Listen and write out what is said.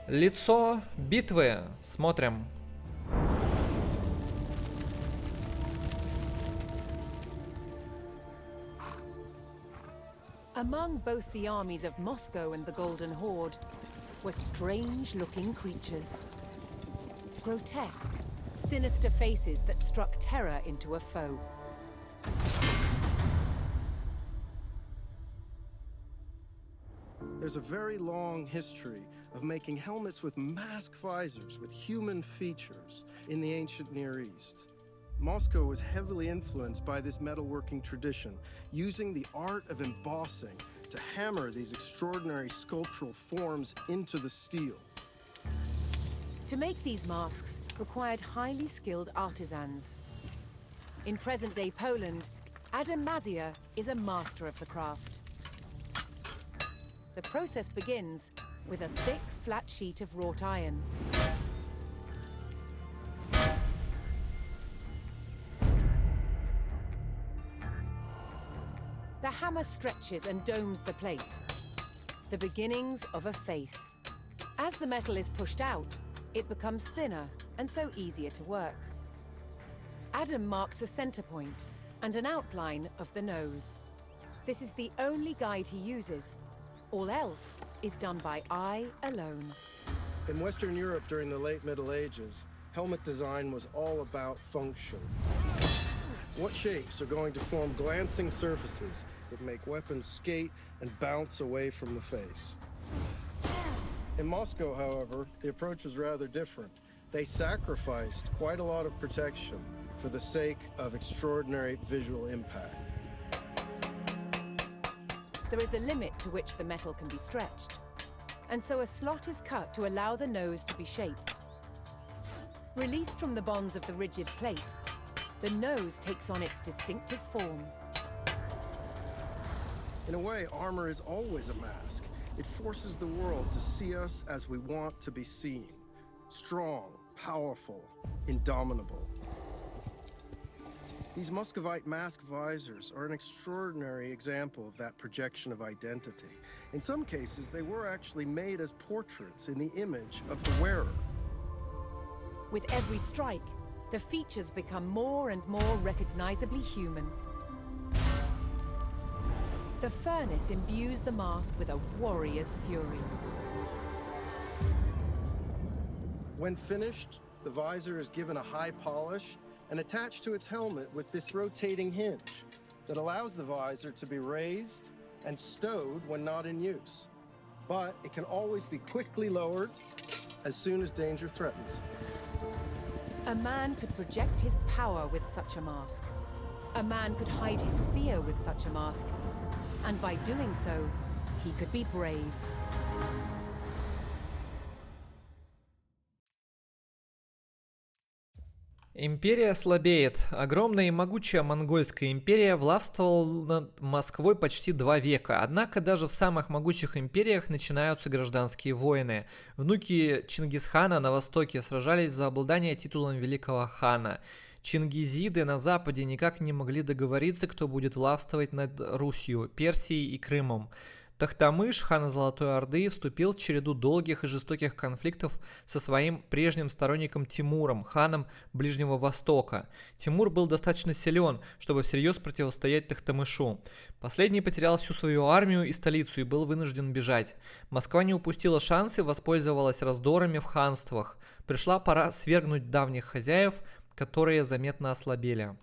Лицо, битвы. Смотрим. Among both the armies of Moscow and the Golden Horde were strange-looking creatures. Grotesque, sinister faces that struck terror into a foe. There's a very long history of making helmets with mask visors with human features in the ancient Near East. Moscow was heavily influenced by this metalworking tradition, using the art of embossing to hammer these extraordinary sculptural forms into the steel. To make these masks required highly skilled artisans. In present-day Poland, Adam Mazia is a master of the craft. The process begins with a thick, flat sheet of wrought iron. The hammer stretches and domes the plate, the beginnings of a face. As the metal is pushed out, it becomes thinner and so easier to work. Adam marks a center point and an outline of the nose. This is the only guide he uses. All else is done by eye alone. In Western Europe during the late Middle Ages, helmet design was all about function. What shapes are going to form glancing surfaces that make weapons skate and bounce away from the face? In Moscow, however, the approach was rather different. They sacrificed quite a lot of protection for the sake of extraordinary visual impact. There is a limit to which the metal can be stretched, and so a slot is cut to allow the nose to be shaped. Released from the bonds of the rigid plate, the nose takes on its distinctive form. In a way, armor is always a mask. It forces the world to see us as we want to be seen. Strong, powerful, indomitable. These Muscovite mask visors are an extraordinary example of that projection of identity. In some cases, they were actually made as portraits in the image of the wearer. With every strike, the features become more and more recognizably human. The furnace imbues the mask with a warrior's fury. When finished, the visor is given a high polish and attached to its helmet with this rotating hinge that allows the visor to be raised and stowed when not in use. But it can always be quickly lowered as soon as danger threatens. A man could project his power with such a mask. A man could hide his fear with such a mask. And by doing so, he could be brave. Империя слабеет. Огромная и могучая монгольская империя властвовала над Москвой почти 2 века. Однако даже в самых могучих империях начинаются гражданские войны. Внуки Чингисхана на востоке сражались за обладание титулом великого хана. Чингизиды на западе никак не могли договориться, кто будет властвовать над Русью, Персией и Крымом. Тохтамыш, хан Золотой Орды, вступил в череду долгих и жестоких конфликтов со своим прежним сторонником Тимуром, ханом Ближнего Востока. Тимур был достаточно силен, чтобы всерьез противостоять Тохтамышу. Последний потерял всю свою армию и столицу и был вынужден бежать. Москва не упустила шансы, воспользовалась раздорами в ханствах. Пришла пора свергнуть давних хозяев, которые заметно ослабели.